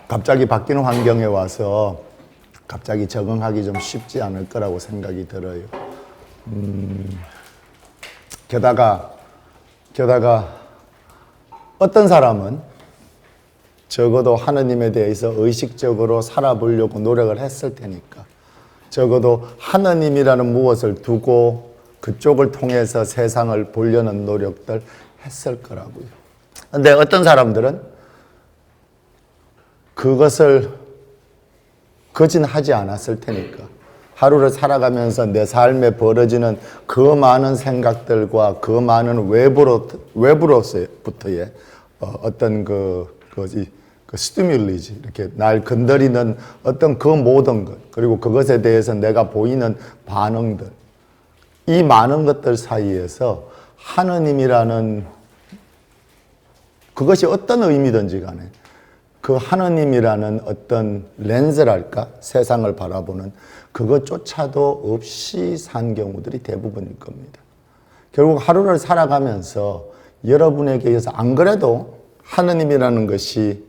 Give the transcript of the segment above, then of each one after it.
갑자기 바뀌는 환경에 와서 갑자기 적응하기 좀 쉽지 않을 거라고 생각이 들어요. 게다가 어떤 사람은 적어도 하느님에 대해서 의식적으로 살아보려고 노력을 했을 테니까 적어도 하느님이라는 무엇을 두고 그쪽을 통해서 세상을 보려는 노력들 했을 거라고요. 근데 어떤 사람들은 그것을 거진하지 않았을 테니까 하루를 살아가면서 내 삶에 벌어지는 그 많은 생각들과 그 많은 외부로서부터의 어떤 그 스티뮬리지, 이렇게 날 건드리는 어떤 그 모든 것, 그리고 그것에 대해서 내가 보이는 반응들, 이 많은 것들 사이에서 하느님이라는 그것이 어떤 의미든지 간에 그 하느님이라는 어떤 렌즈랄까? 세상을 바라보는 그것조차도 없이 산 경우들이 대부분일 겁니다. 결국 하루를 살아가면서 여러분에게 의해서 안 그래도 하느님이라는 것이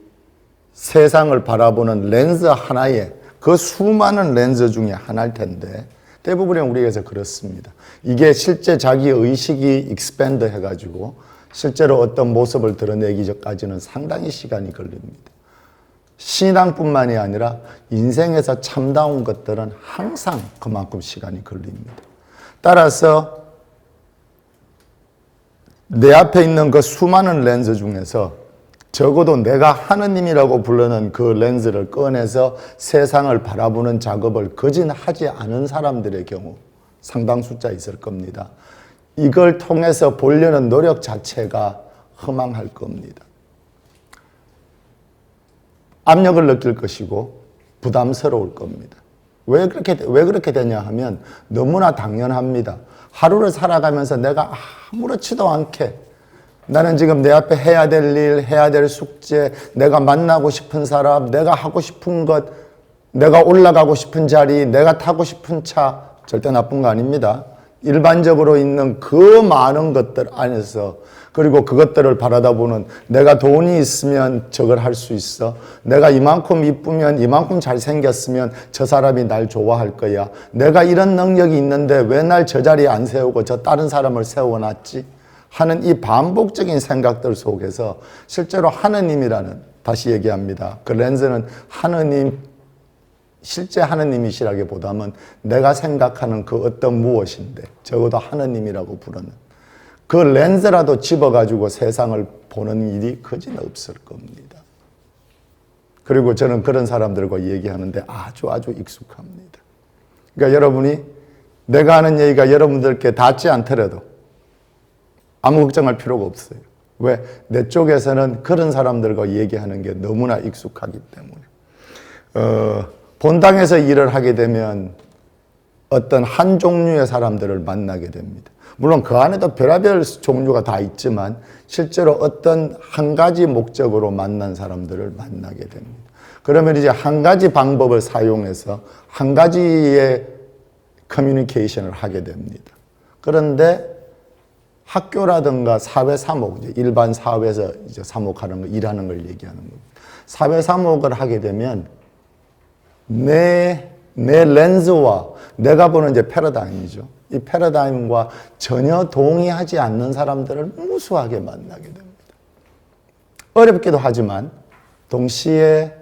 세상을 바라보는 렌즈 하나에 그 수많은 렌즈 중에 하나일 텐데 대부분의 우리에게서 그렇습니다. 이게 실제 자기 의식이 익스팬드 해가지고 실제로 어떤 모습을 드러내기까지는 상당히 시간이 걸립니다. 신앙뿐만이 아니라 인생에서 참다운 것들은 항상 그만큼 시간이 걸립니다. 따라서 내 앞에 있는 그 수많은 렌즈 중에서 적어도 내가 하느님이라고 부르는 그 렌즈를 꺼내서 세상을 바라보는 작업을 거진하지 않은 사람들의 경우 상당 숫자 있을 겁니다. 이걸 통해서 보려는 노력 자체가 허망할 겁니다. 압력을 느낄 것이고 부담스러울 겁니다. 왜 그렇게 되냐 하면 너무나 당연합니다. 하루를 살아가면서 내가 아무렇지도 않게 나는 지금 내 앞에 해야 될 일, 해야 될 숙제, 내가 만나고 싶은 사람, 내가 하고 싶은 것, 내가 올라가고 싶은 자리, 내가 타고 싶은 차, 절대 나쁜 거 아닙니다. 일반적으로 있는 그 많은 것들 안에서 그리고 그것들을 바라다 보는 내가 돈이 있으면 저걸 할 수 있어. 내가 이만큼 이쁘면 이만큼 잘생겼으면 저 사람이 날 좋아할 거야. 내가 이런 능력이 있는데 왜 날 저 자리에 안 세우고 저 다른 사람을 세워놨지? 하는 이 반복적인 생각들 속에서 실제로 하느님이라는, 다시 얘기합니다. 그 렌즈는 하느님, 실제 하느님이시라기보다는 내가 생각하는 그 어떤 무엇인데 적어도 하느님이라고 부르는 그 렌즈라도 집어가지고 세상을 보는 일이 거진 없을 겁니다. 그리고 저는 그런 사람들과 얘기하는데 아주 익숙합니다. 그러니까 여러분이 내가 하는 얘기가 여러분들께 닿지 않더라도 아무 걱정할 필요가 없어요. 왜? 내 쪽에서는 그런 사람들과 얘기하는 게 너무나 익숙하기 때문에. 본당에서 일을 하게 되면 어떤 한 종류의 사람들을 만나게 됩니다. 물론 그 안에도 별의별 종류가 다 있지만 실제로 어떤 한 가지 목적으로 만난 사람들을 만나게 됩니다. 그러면 이제 한 가지 방법을 사용해서 한 가지의 커뮤니케이션을 하게 됩니다. 그런데 학교라든가 사회 사목, 일반 사회에서 이제 사목하는 거, 일하는 걸 얘기하는 겁니다. 사회 사목을 하게 되면 내 렌즈와 내가 보는 이제 패러다임이죠. 이 패러다임과 전혀 동의하지 않는 사람들을 무수하게 만나게 됩니다. 어렵기도 하지만 동시에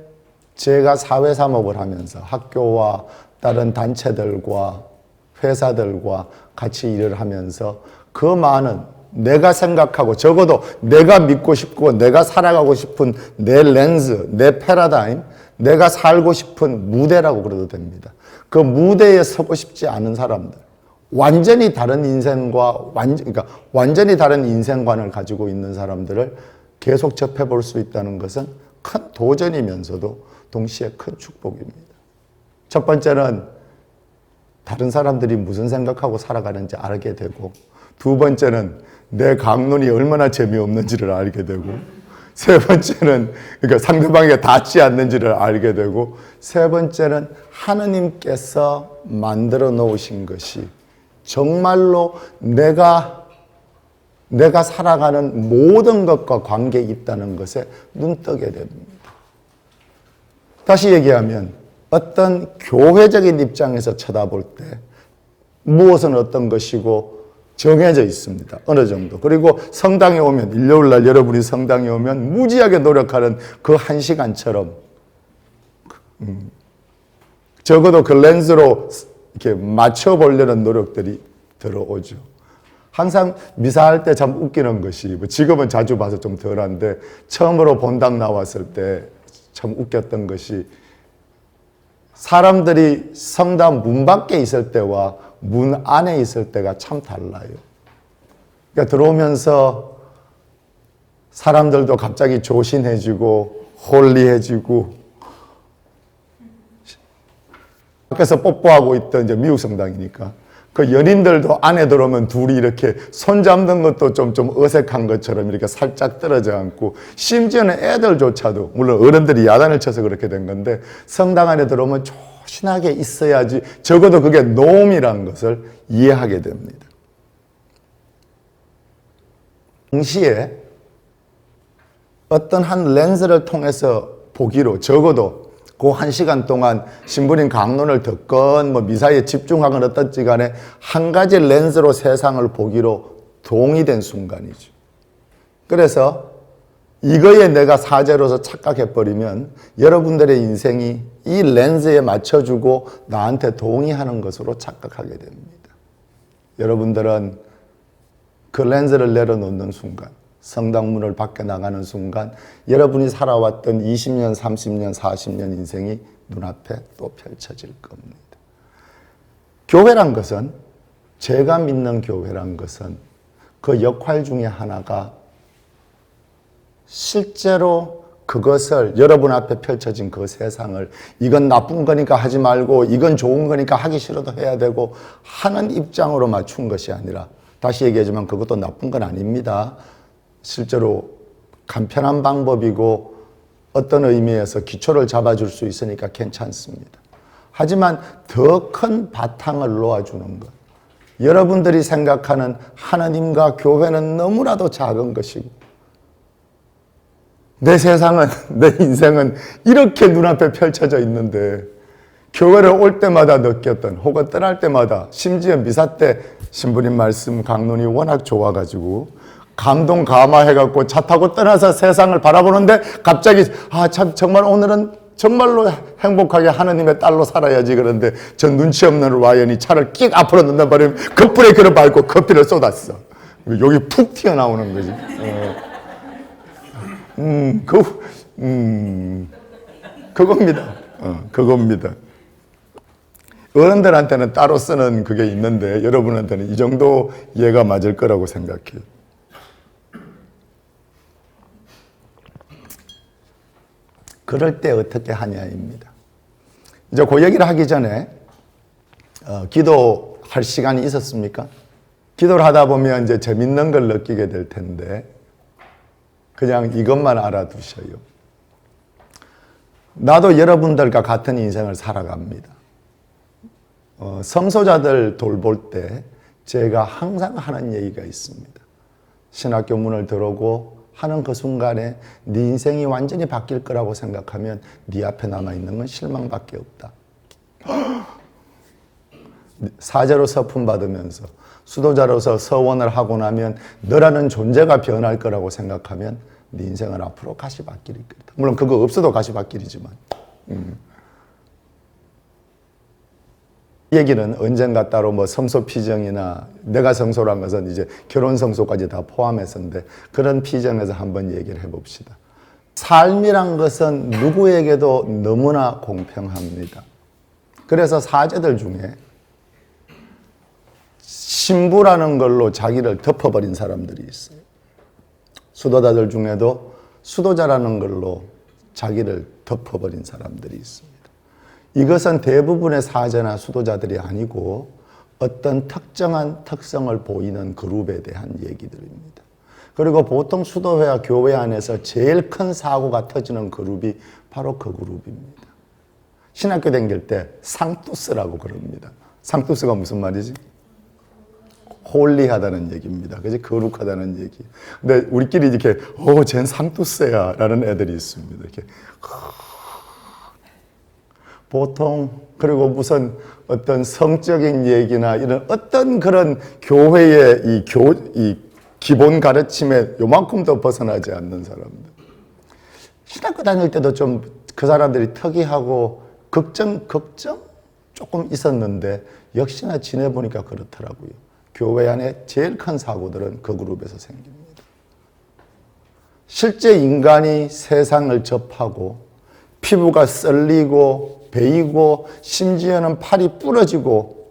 제가 사회 사목을 하면서 학교와 다른 단체들과 회사들과 같이 일을 하면서 그 많은 내가 생각하고 적어도 내가 믿고 싶고 내가 살아가고 싶은 내 렌즈, 내 패러다임, 내가 살고 싶은 무대라고 그래도 됩니다. 그 무대에 서고 싶지 않은 사람들, 완전히 다른 인생과 완전히 다른 인생관을 가지고 있는 사람들을 계속 접해볼 수 있다는 것은 큰 도전이면서도 동시에 큰 축복입니다. 첫 번째는 다른 사람들이 무슨 생각하고 살아가는지 알게 되고, 두 번째는 내 강론이 얼마나 재미없는지를 알게 되고, 세 번째는 그러니까 상대방에게 닿지 않는지를 알게 되고, 세 번째는 하느님께서 만들어 놓으신 것이 정말로 내가 살아가는 모든 것과 관계 있다는 것에 눈뜨게 됩니다. 다시 얘기하면 어떤 교회적인 입장에서 쳐다볼 때 무엇은 어떤 것이고 정해져 있습니다. 어느 정도. 그리고 성당에 오면, 일요일 날 여러분이 성당에 오면 무지하게 노력하는 그 한 시간처럼 적어도 그 렌즈로 이렇게 맞춰보려는 노력들이 들어오죠. 항상 미사할 때 참 웃기는 것이, 뭐 지금은 자주 봐서 좀 덜한데, 처음으로 본당 나왔을 때 참 웃겼던 것이, 사람들이 성당 문 밖에 있을 때와 문 안에 있을 때가 참 달라요. 그러니까 들어오면서 사람들도 갑자기 조신해지고 홀리해지고, 밖에서 뽀뽀하고 있던 이제 미국 성당이니까 그 연인들도 안에 들어오면 둘이 이렇게 손잡는 것도 좀 어색한 것처럼 이렇게 살짝 떨어져 앉고, 심지어는 애들조차도, 물론 어른들이 야단을 쳐서 그렇게 된 건데, 성당 안에 들어오면 조신하게 있어야지 적어도 그게 노음이라는 것을 이해하게 됩니다. 동시에 어떤 한 렌즈를 통해서 보기로, 적어도 그 한 시간 동안 신부님 강론을 듣건 뭐 미사에 집중하건 어떻지 간에 한 가지 렌즈로 세상을 보기로 동의된 순간이죠. 그래서 이거에 내가 사제로서 착각해버리면 여러분들의 인생이 이 렌즈에 맞춰주고 나한테 동의하는 것으로 착각하게 됩니다. 여러분들은 그 렌즈를 내려놓는 순간, 성당문을 밖에 나가는 순간 여러분이 살아왔던 20년, 30년, 40년 인생이 눈앞에 또 펼쳐질 겁니다. 교회란 것은, 제가 믿는 교회란 것은 그 역할 중에 하나가 실제로 그것을, 여러분 앞에 펼쳐진 그 세상을 이건 나쁜 거니까 하지 말고 이건 좋은 거니까 하기 싫어도 해야 되고 하는 입장으로 맞춘 것이 아니라, 다시 얘기하지만 그것도 나쁜 건 아닙니다. 실제로 간편한 방법이고 어떤 의미에서 기초를 잡아줄 수 있으니까 괜찮습니다. 하지만 더 큰 바탕을 놓아주는 것, 여러분들이 생각하는 하나님과 교회는 너무나도 작은 것이고, 내 세상은, 내 인생은 이렇게 눈앞에 펼쳐져 있는데, 교회를 올 때마다 느꼈던, 혹은 떠날 때마다, 심지어 미사 때 신부님 말씀 강론이 워낙 좋아가지고 감동 감화해갖고 차 타고 떠나서 세상을 바라보는데 갑자기 참 정말 오늘은 정말로 행복하게 하느님의 딸로 살아야지, 그런데 저 눈치 없는 와이언이 차를 끽 앞으로 넣는 바람에 그 브레이크를 밟고 커피를 쏟았어. 여기 푹 튀어나오는 거지. 그겁니다. 그겁니다. 어른들한테는 따로 쓰는 그게 있는데 여러분한테는 이 정도 이해가 맞을 거라고 생각해요. 그럴 때 어떻게 하냐입니다. 이제 그 얘기를 하기 전에 기도할 시간이 있었습니까? 기도를 하다 보면 이제 재밌는 걸 느끼게 될 텐데 그냥 이것만 알아두셔요. 나도 여러분들과 같은 인생을 살아갑니다. 성소자들 돌볼 때 제가 항상 하는 얘기가 있습니다. 신학교 문을 들어오고 하는 그 순간에 네 인생이 완전히 바뀔 거라고 생각하면 네 앞에 남아있는 건 실망밖에 없다. 사제로 서품 받으면서 수도자로서 서원을 하고 나면 너라는 존재가 변할 거라고 생각하면 네 인생은 앞으로 가시밭길일 거다. 물론 그거 없어도 가시밭길이지만 이 얘기는 언젠가 따로 뭐 성소 피정이나, 내가 성소란 것은 이제 결혼 성소까지 다 포함해서인데 그런 피정에서 한번 얘기를 해봅시다. 삶이란 것은 누구에게도 너무나 공평합니다. 그래서 사제들 중에 신부라는 걸로 자기를 덮어버린 사람들이 있어요. 수도자들 중에도 수도자라는 걸로 자기를 덮어버린 사람들이 있습니다. 이것은 대부분의 사제나 수도자들이 아니고 어떤 특정한 특성을 보이는 그룹에 대한 얘기들입니다. 그리고 보통 수도회와 교회 안에서 제일 큰 사고가 터지는 그룹이 바로 그 그룹입니다. 신학교 다닐 때 상투스라고 그럽니다. 상투스가 무슨 말이지? 홀리하다는 얘기입니다. 그지? 거룩하다는 얘기. 근데 우리끼리 이렇게 쟤는 상투스야 라는 애들이 있습니다. 이렇게 보통 그리고 무슨 어떤 성적인 얘기나 이런 어떤 그런 교회의 이 기본 가르침에 요만큼도 벗어나지 않는 사람들. 신학교 다닐 때도 좀 그 사람들이 특이하고 걱정 조금 있었는데 역시나 지내보니까 그렇더라고요. 교회 안에 제일 큰 사고들은 그 그룹에서 생깁니다. 실제 인간이 세상을 접하고 피부가 썰리고 베이고 심지어는 팔이 부러지고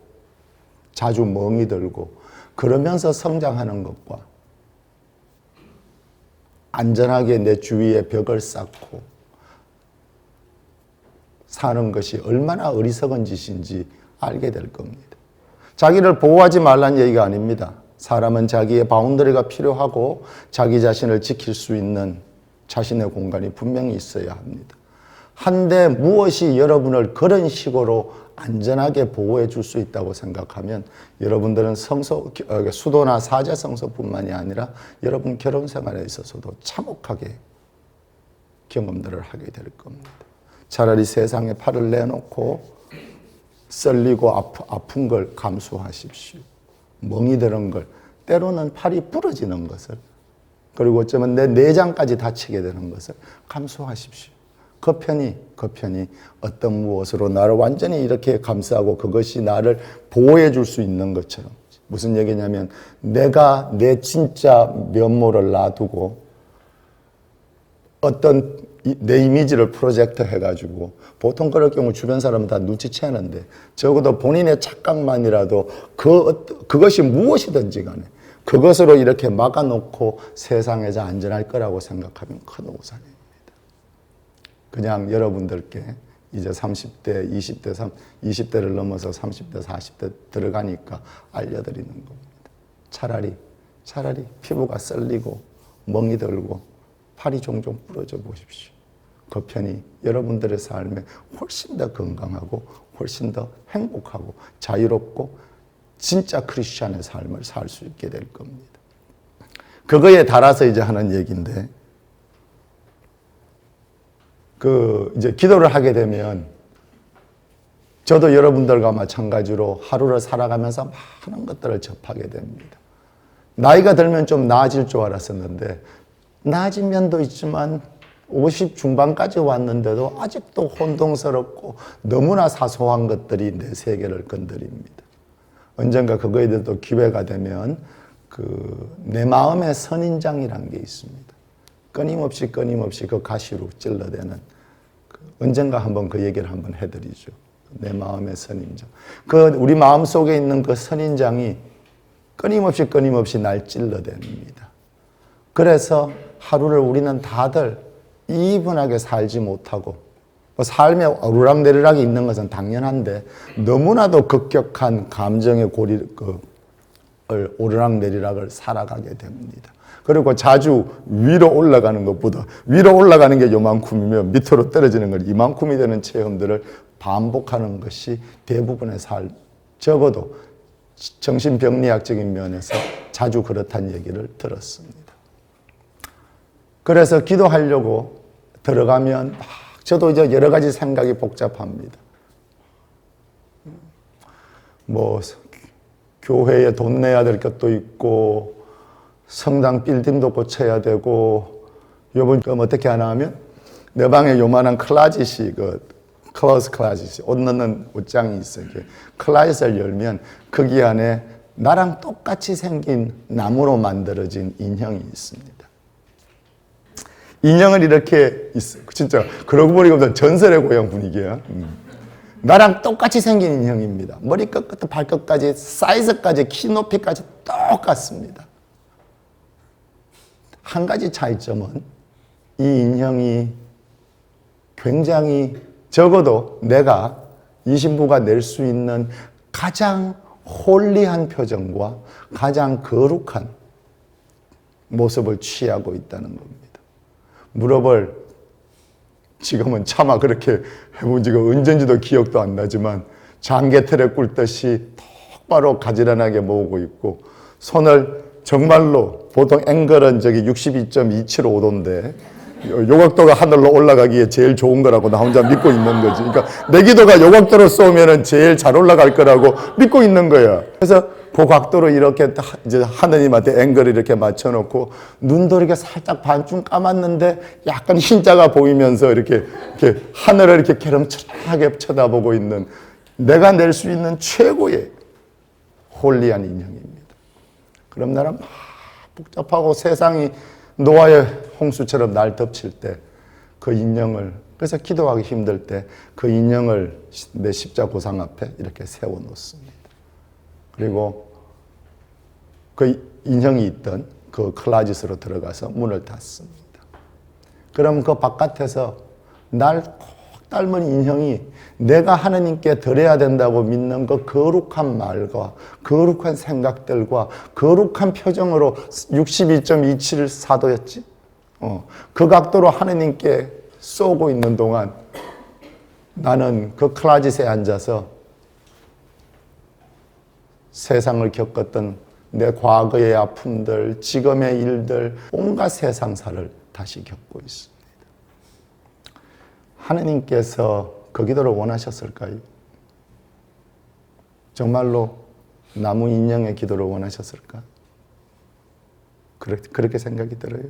자주 멍이 들고 그러면서 성장하는 것과 안전하게 내 주위에 벽을 쌓고 사는 것이 얼마나 어리석은 짓인지 알게 될 겁니다. 자기를 보호하지 말라는 얘기가 아닙니다. 사람은 자기의 바운더리가 필요하고 자기 자신을 지킬 수 있는 자신의 공간이 분명히 있어야 합니다. 한데 무엇이 여러분을 그런 식으로 안전하게 보호해 줄 수 있다고 생각하면 여러분들은 수도나 사제 성소뿐만이 아니라 여러분 결혼 생활에 있어서도 참혹하게 경험들을 하게 될 겁니다. 차라리 세상에 팔을 내놓고 썰리고 아픈 걸 감수하십시오. 멍이 드는 걸, 때로는 팔이 부러지는 것을, 그리고 어쩌면 내 내장까지 다치게 되는 것을 감수하십시오. 그 편이 어떤 무엇으로 나를 완전히 이렇게 감싸고 그것이 나를 보호해 줄 수 있는 것처럼. 무슨 얘기냐면 내가 내 진짜 면모를 놔두고 어떤 내 이미지를 프로젝트 해가지고 보통 그럴 경우 주변 사람은 다 눈치채는데 적어도 본인의 착각만이라도 그것이 무엇이든지 간에 그것으로 이렇게 막아놓고 세상에서 안전할 거라고 생각하면 큰 오산입니다. 그냥 여러분들께 이제 30대, 20대, 20대를 넘어서 30대, 40대 들어가니까 알려드리는 겁니다. 차라리 피부가 썰리고 멍이 들고 팔이 종종 부러져 보십시오. 그 편이 여러분들의 삶에 훨씬 더 건강하고 훨씬 더 행복하고 자유롭고 진짜 크리스찬의 삶을 살 수 있게 될 겁니다. 그거에 달아서 이제 하는 얘기인데 이제 기도를 하게 되면 저도 여러분들과 마찬가지로 하루를 살아가면서 많은 것들을 접하게 됩니다. 나이가 들면 좀 나아질 줄 알았었는데 나아진 면도 있지만 50 중반까지 왔는데도 아직도 혼동스럽고 너무나 사소한 것들이 내 세계를 건드립니다. 언젠가 그거에 대해서 기회가 되면 내 마음의 선인장이라는 게 있습니다. 끊임없이 그 가시로 찔러대는 언젠가 한번 그 얘기를 한번 해드리죠. 내 마음의 선인장. 우리 마음 속에 있는 그 선인장이 끊임없이 날 찔러댑니다. 그래서 하루를 우리는 다들 이분하게 살지 못하고 삶에 오르락내리락이 있는 것은 당연한데 너무나도 급격한 감정의 오르락내리락을 살아가게 됩니다. 그리고 자주 위로 올라가는 것보다 위로 올라가는 게 요만큼이면 밑으로 떨어지는 걸 이만큼이 되는 체험들을 반복하는 것이 대부분의 적어도 정신병리학적인 면에서 자주 그렇다는 얘기를 들었습니다. 그래서 기도하려고 들어가면 저도 이제 여러 가지 생각이 복잡합니다. 교회에 돈 내야 될 것도 있고 성당 빌딩도 고쳐야 되고 요번 어떻게 하나 하면 내 방에 요만한 클라짓이 클로즈 클라짓이 옷 넣는 옷장이 있어요. 클라짓을 열면 거기 안에 나랑 똑같이 생긴 나무로 만들어진 인형이 있습니다. 인형을 이렇게 진짜 그러고 보니까 전설의 고향 분위기야. 나랑 똑같이 생긴 인형입니다. 머리 끝부터 발끝까지 사이즈까지 키 높이까지 똑같습니다. 한 가지 차이점은 이 인형이 굉장히 적어도 내가 이 신부가 낼 수 있는 가장 홀리한 표정과 가장 거룩한 모습을 취하고 있다는 겁니다. 무릎을 지금은 차마 그렇게 해본 지가 언젠지도 기억도 안 나지만 장개틀에 꿇듯이 똑바로 가지런하게 모으고 있고 손을 정말로 보통 앵글은 62.275도인데 요각도가 하늘로 올라가기에 제일 좋은 거라고 나 혼자 믿고 있는 거지. 그러니까 내 기도가 요각도로 쏘면은 제일 잘 올라갈 거라고 믿고 있는 거야. 그래서 그 각도로 이렇게 이제 하느님한테 앵글을 이렇게 맞춰놓고 눈도 이렇게 살짝 반쯤 감았는데 약간 흰자가 보이면서 이렇게 하늘을 이렇게 개름처하게 쳐다보고 있는 내가 낼 수 있는 최고의 홀리한 인형입니다. 그럼 나는 막 복잡하고 세상이 노아의 홍수처럼 날 덮칠 때 그 인형을, 그래서 기도하기 힘들 때 그 인형을 내 십자 고상 앞에 이렇게 세워놓습니다. 그리고 그 인형이 있던 그 클라짓으로 들어가서 문을 닫습니다. 그럼 그 바깥에서 날 꼭 닮은 인형이 내가 하느님께 드려야 된다고 믿는 그 거룩한 말과 거룩한 생각들과 거룩한 표정으로 62.274도였지? 그 각도로 하느님께 쏘고 있는 동안 나는 그 클라짓에 앉아서 세상을 겪었던 내 과거의 아픔들, 지금의 일들, 온갖 세상사를 다시 겪고 있습니다. 하느님께서 그 기도를 원하셨을까요? 정말로 나무 인형의 기도를 원하셨을까? 그렇게 생각이 들어요.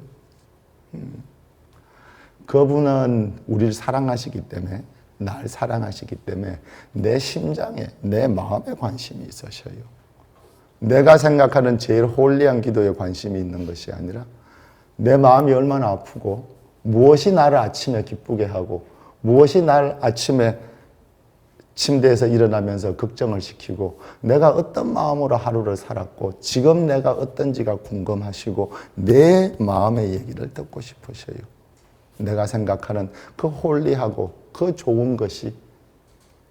그분은 우리를 사랑하시기 때문에, 날 사랑하시기 때문에 내 심장에, 내 마음에 관심이 있으셔요. 내가 생각하는 제일 홀리한 기도에 관심이 있는 것이 아니라 내 마음이 얼마나 아프고 무엇이 나를 아침에 기쁘게 하고 무엇이 날 아침에 침대에서 일어나면서 걱정을 시키고 내가 어떤 마음으로 하루를 살았고 지금 내가 어떤지가 궁금하시고 내 마음의 얘기를 듣고 싶으셔요. 내가 생각하는 그 홀리하고 그 좋은 것이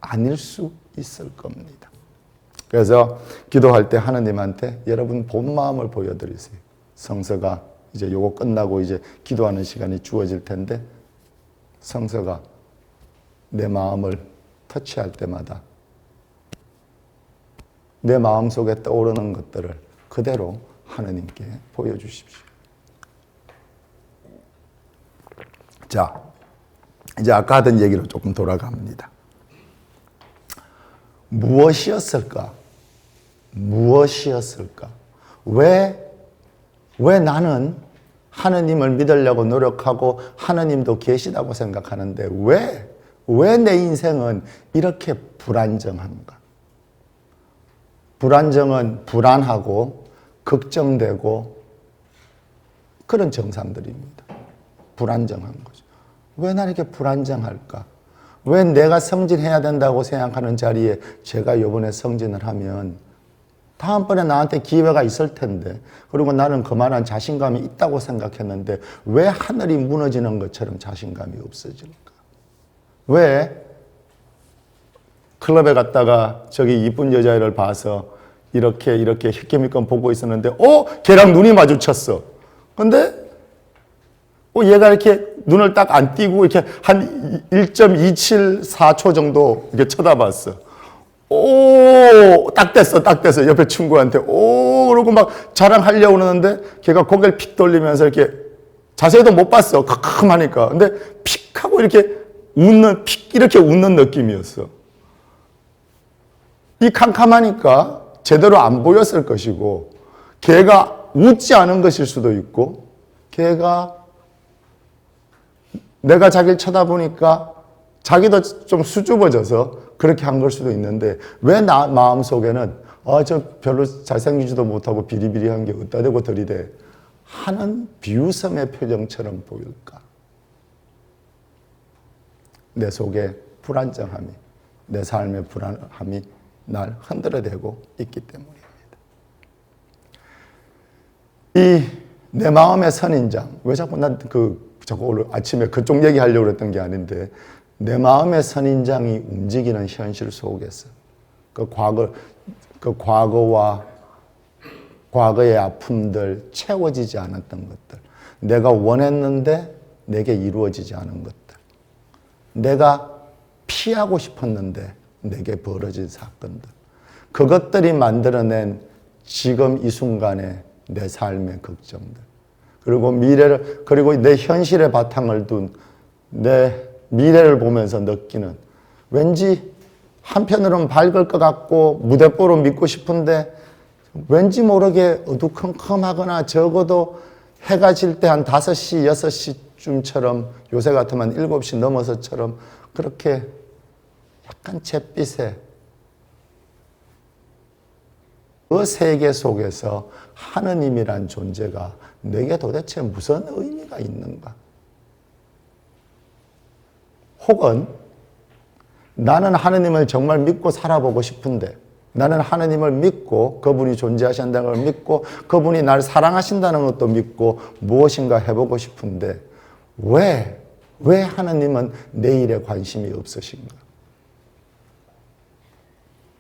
아닐 수 있을 겁니다. 그래서 기도할 때 하느님한테 여러분 본 마음을 보여드리세요. 성서가 이제 요거 끝나고 이제 기도하는 시간이 주어질 텐데 성서가 내 마음을 터치할 때마다 내 마음속에 떠오르는 것들을 그대로 하느님께 보여주십시오. 자, 이제 아까 하던 얘기로 조금 돌아갑니다. 무엇이었을까? 무엇이었을까? 왜 나는 하느님을 믿으려고 노력하고 하느님도 계시다고 생각하는데 왜 내 인생은 이렇게 불안정한가? 불안정은 불안하고 걱정되고 그런 정상들입니다. 불안정한 거죠. 왜 난 이렇게 불안정할까? 왜 내가 승진해야 된다고 생각하는 자리에 제가 이번에 승진을 하면 다음번에 나한테 기회가 있을 텐데 그리고 나는 그만한 자신감이 있다고 생각했는데 왜 하늘이 무너지는 것처럼 자신감이 없어질까? 왜 클럽에 갔다가 저기 이쁜 여자애를 봐서 이렇게 힐끔힐끔 보고 있었는데 걔랑 눈이 마주쳤어. 근데 얘가 이렇게 눈을 딱 안 띄고 이렇게 한 1.274초 정도 이렇게 쳐다봤어. 딱 됐어. 옆에 친구한테 그러고 막 자랑하려고 그러는데 걔가 고개를 픽 돌리면서 이렇게 자세히도 못 봤어. 캄캄하니까. 근데 픽 하고 이렇게 이렇게 웃는 느낌이었어. 이 캄캄하니까 제대로 안 보였을 것이고 걔가 웃지 않은 것일 수도 있고 걔가 내가 자기를 쳐다보니까 자기도 좀 수줍어져서 그렇게 한 걸 수도 있는데 왜 나 마음속에는 저 별로 잘생기지도 못하고 비리비리한 게 어디다 대고 들이대 하는 비웃음의 표정처럼 보일까? 내 속에 불안정함이, 내 삶의 불안함이 날 흔들어대고 있기 때문입니다. 이 내 마음의 선인장, 왜 자꾸 자꾸 오늘 아침에 그쪽 얘기하려고 했던 게 아닌데 내 마음의 선인장이 움직이는 현실 속에서 그 과거와 과거의 아픔들, 채워지지 않았던 것들, 내가 원했는데 내게 이루어지지 않은 것들, 내가 피하고 싶었는데 내게 벌어진 사건들, 그것들이 만들어낸 지금 이 순간의 내 삶의 걱정들, 그리고 내 현실의 바탕을 둔 내 미래를 보면서 느끼는, 왠지 한편으로는 밝을 것 같고 무대뽀로 믿고 싶은데 왠지 모르게 어두컴컴하거나, 적어도 해가 질 때 한 5시, 6시쯤처럼, 요새 같으면 7시 넘어서처럼 그렇게 약간 잿빛에, 그 세계 속에서 하느님이란 존재가 내게 도대체 무슨 의미가 있는가? 혹은 나는 하느님을 정말 믿고 살아보고 싶은데, 나는 하느님을 믿고 그분이 존재하신다는 걸 믿고 그분이 날 사랑하신다는 것도 믿고 무엇인가 해보고 싶은데 왜 하느님은 내 일에 관심이 없으신가?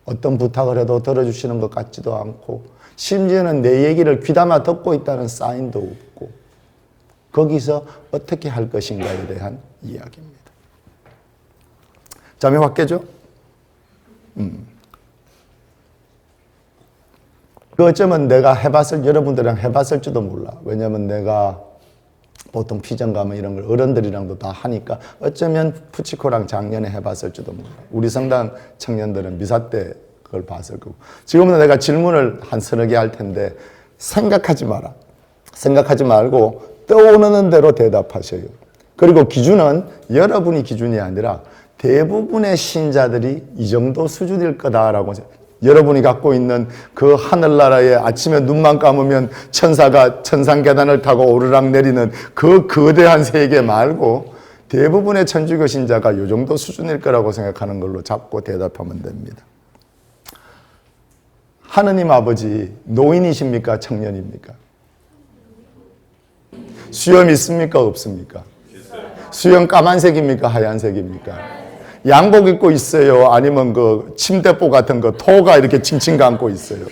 어떤 부탁을 해도 들어주시는 것 같지도 않고, 심지어는 내 얘기를 귀담아 듣고 있다는 사인도 없고, 거기서 어떻게 할 것인가에 대한 이야기입니다. 잠이 확 깨죠? 그 어쩌면 내가 여러분들이랑 해봤을지도 몰라. 왜냐면 내가 보통 피정 가면 이런 걸 어른들이랑도 다 하니까 어쩌면 푸치코랑 작년에 해봤을지도 몰라. 우리 성당 청년들은 미사 때 그걸 봤을 거고. 지금은 내가 질문을 한 서너 개 할 텐데 생각하지 마라. 생각하지 말고 떠오르는 대로 대답하셔요. 그리고 기준은 여러분이 기준이 아니라 대부분의 신자들이 이 정도 수준일 거다라고, 여러분이 갖고 있는 그 하늘나라에 아침에 눈만 감으면 천사가 천상계단을 타고 오르락 내리는 그 거대한 세계 말고 대부분의 천주교 신자가 이 정도 수준일 거라고 생각하는 걸로 잡고 대답하면 됩니다. 하느님 아버지 노인이십니까? 청년입니까? 수염 있습니까? 없습니까? 수염 까만색입니까? 하얀색입니까? 양복 입고 있어요? 아니면 그 침대포 같은 거 토가 이렇게 칭칭 감고 있어요?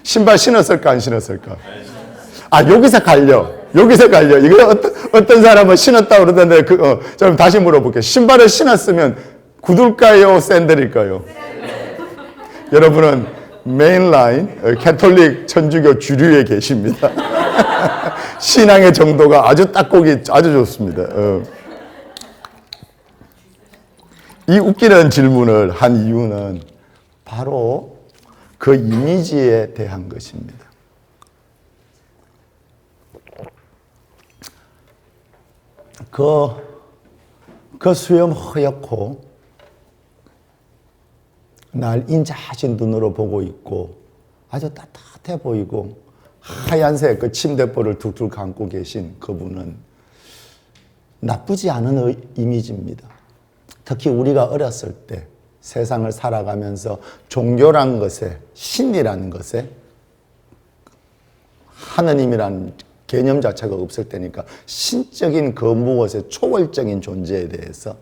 신발 신었을까? 안 신었을까? 여기서 갈려. 이거 어떤 사람은 신었다 그러던데, 좀 다시 물어볼게요. 신발을 신었으면 구둘까요? 샌들일까요? 여러분은 메인라인, 캐톨릭 천주교 주류에 계십니다. 신앙의 정도가 아주 딱고기 아주 좋습니다. 이 웃기는 질문을 한 이유는 바로 그 이미지에 대한 것입니다. 그 수염 허옇고 날 인자하신 눈으로 보고 있고 아주 따뜻해 보이고 하얀색 그 침대포를 툭툭 감고 계신 그분은 나쁘지 않은 이미지입니다. 특히 우리가 어렸을 때 세상을 살아가면서 종교란 것에, 신이라는 것에, 하느님이란 개념 자체가 없을 때니까 신적인 그 무엇의 초월적인 존재에 대해서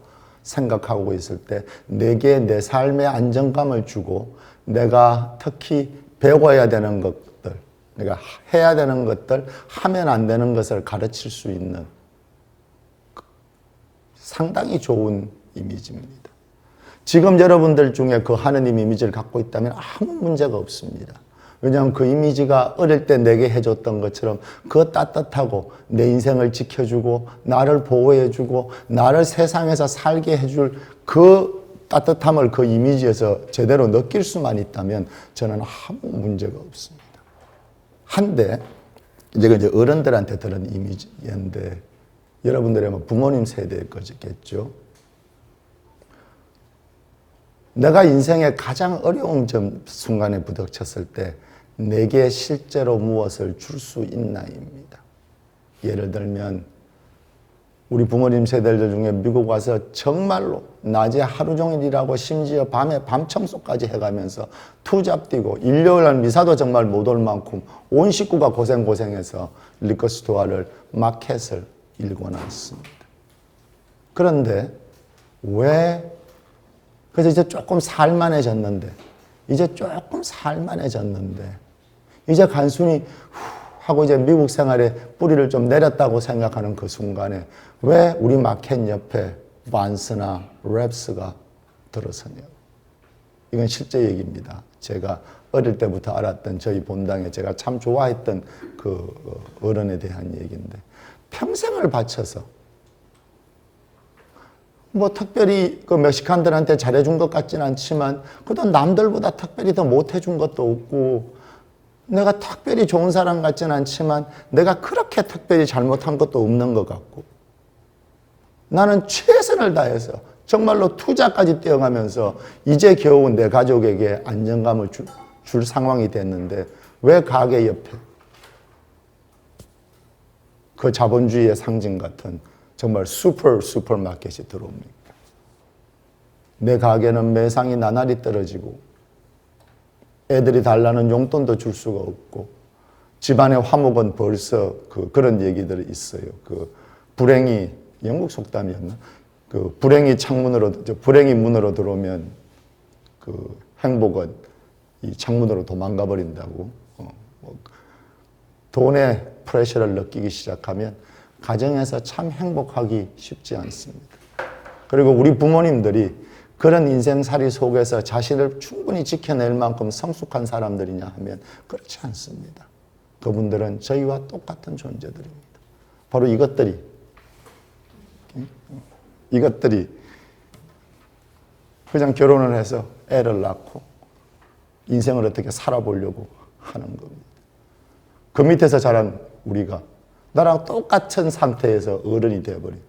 생각하고 있을 때 내게 내 삶의 안정감을 주고 내가 특히 배워야 되는 것들, 내가 해야 되는 것들, 하면 안 되는 것을 가르칠 수 있는 상당히 좋은 이미지입니다. 지금 여러분들 중에 그 하느님 이미지를 갖고 있다면 아무 문제가 없습니다. 왜냐하면 그 이미지가 어릴 때 내게 해줬던 것처럼 그 따뜻하고 내 인생을 지켜주고 나를 보호해주고 나를 세상에서 살게 해줄 그 따뜻함을 그 이미지에서 제대로 느낄 수만 있다면 저는 아무 문제가 없습니다. 한데 이제 어른들한테 들은 이미지인데 여러분들의 부모님 세대일 거겠죠. 내가 인생의 가장 어려운 순간에 부닥쳤을 때 내게 실제로 무엇을 줄 수 있나입니다. 예를 들면 우리 부모님 세대들 중에 미국 와서 정말로 낮에 하루 종일 일하고 심지어 밤에 밤 청소까지 해가면서 투잡 뛰고 일요일 날 미사도 정말 못 올 만큼 온 식구가 고생해서 리커스토어를 마켓을 일궈놨습니다. 그런데 그래서 이제 조금 살만해졌는데 이제 간순히 하고 이제 미국 생활에 뿌리를 좀 내렸다고 생각하는 그 순간에 왜 우리 마켓 옆에 반스나 랩스가 들어서냐고. 이건 실제 얘기입니다. 제가 어릴 때부터 알았던 저희 본당에 제가 참 좋아했던 그 어른에 대한 얘기인데, 평생을 바쳐서 뭐 특별히 그 멕시칸들한테 잘해준 것 같지는 않지만 그래도 남들보다 특별히 더 못해준 것도 없고, 내가 특별히 좋은 사람 같지는 않지만 내가 그렇게 특별히 잘못한 것도 없는 것 같고, 나는 최선을 다해서 정말로 투자까지 뛰어가면서 이제 겨우 내 가족에게 안정감을 줄 상황이 됐는데, 왜 가게 옆에 그 자본주의의 상징 같은 정말 슈퍼마켓이 들어옵니까? 내 가게는 매상이 나날이 떨어지고 애들이 달라는 용돈도 줄 수가 없고, 집안의 화목은 벌써 그런 얘기들이 있어요. 그 불행이, 영국 속담이었나? 그 불행이 문으로 들어오면 그 행복은 이 창문으로 도망가 버린다고. 돈의 프레셔를 느끼기 시작하면 가정에서 참 행복하기 쉽지 않습니다. 그리고 우리 부모님들이 그런 인생살이 속에서 자신을 충분히 지켜낼 만큼 성숙한 사람들이냐 하면 그렇지 않습니다. 그분들은 저희와 똑같은 존재들입니다. 바로 이것들이 그냥 결혼을 해서 애를 낳고 인생을 어떻게 살아보려고 하는 겁니다. 그 밑에서 자란 우리가 나랑 똑같은 상태에서 어른이 되어버린,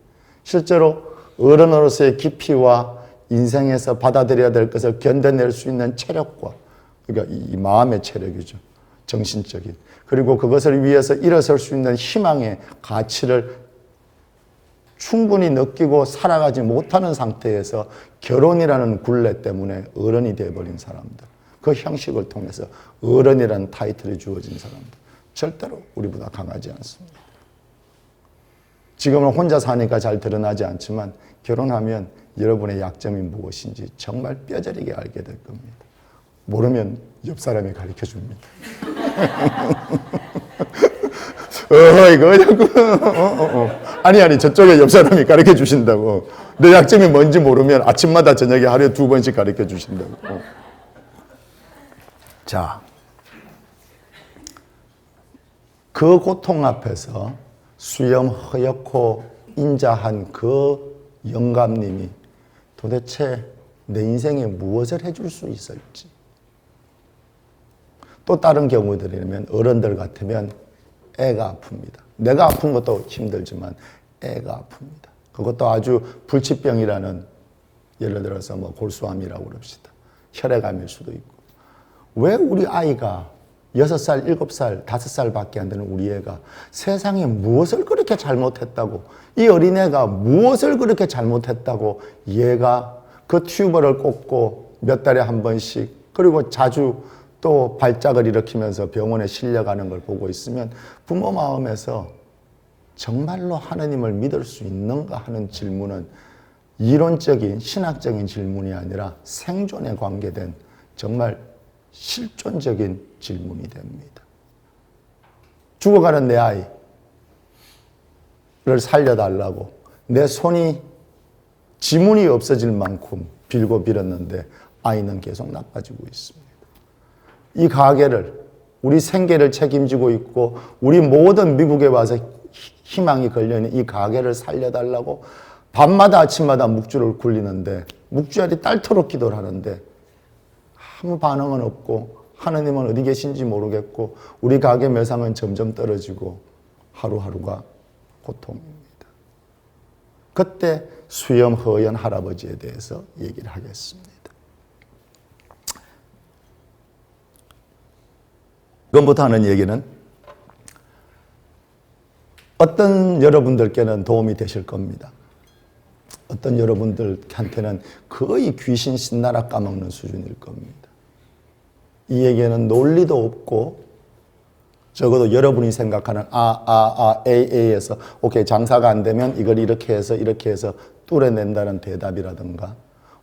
실제로 어른으로서의 깊이와 인생에서 받아들여야 될 것을 견뎌낼 수 있는 체력과, 그러니까 이 마음의 체력이죠. 정신적인. 그리고 그것을 위해서 일어설 수 있는 희망의 가치를 충분히 느끼고 살아가지 못하는 상태에서 결혼이라는 굴레 때문에 어른이 되어버린 사람들, 그 형식을 통해서 어른이라는 타이틀이 주어진 사람들, 절대로 우리보다 강하지 않습니다. 지금은 혼자 사니까 잘 드러나지 않지만 결혼하면 여러분의 약점이 무엇인지 정말 뼈저리게 알게 될 겁니다. 모르면 옆 사람이 가르쳐 줍니다. 이거 자꾸 아니 저쪽에 옆 사람이 가르쳐 주신다고. 내 약점이 뭔지 모르면 아침마다 저녁에 하루에 2번씩 가르쳐 주신다고. 자, 그 고통 앞에서 수염 허옇고 인자한 그 영감님이 도대체 내 인생에 무엇을 해줄 수 있을지. 또 다른 경우들이면 어른들 같으면 애가 아픕니다. 내가 아픈 것도 힘들지만 애가 아픕니다. 그것도 아주 불치병이라는, 예를 들어서 뭐 골수암이라고 그럽시다. 혈액암일 수도 있고. 왜 우리 아이가 6살, 7살, 5살밖에 안 되는 우리 애가 세상에 무엇을 그렇게 잘못했다고, 이 어린애가 무엇을 그렇게 잘못했다고 얘가 그 튜버를 꽂고 몇 달에 한 번씩, 그리고 자주 또 발작을 일으키면서 병원에 실려가는 걸 보고 있으면 부모 마음에서 정말로 하느님을 믿을 수 있는가 하는 질문은 이론적인 신학적인 질문이 아니라 생존에 관계된 정말 실존적인 질문이 됩니다. 죽어가는 내 아이를 살려달라고 내 손이 지문이 없어질 만큼 빌고 빌었는데 아이는 계속 나빠지고 있습니다. 이 가게를, 우리 생계를 책임지고 있고 우리 모든 미국에 와서 희망이 걸려있는 이 가게를 살려달라고 밤마다 아침마다 묵주를 굴리는데, 묵주알이 딸토록 기도를 하는데 아무 반응은 없고 하느님은 어디 계신지 모르겠고 우리 가게 매상은 점점 떨어지고 하루하루가 고통입니다. 그때 수염 허연 할아버지에 대해서 얘기를 하겠습니다. 지금부터 하는 얘기는 어떤 여러분들께는 도움이 되실 겁니다. 어떤 여러분들한테는 거의 귀신 신나라 까먹는 수준일 겁니다. 이 얘기에는 논리도 없고 적어도 여러분이 생각하는 AA에서 오케이 장사가 안 되면 이걸 이렇게 해서 뚫어낸다는 대답이라든가,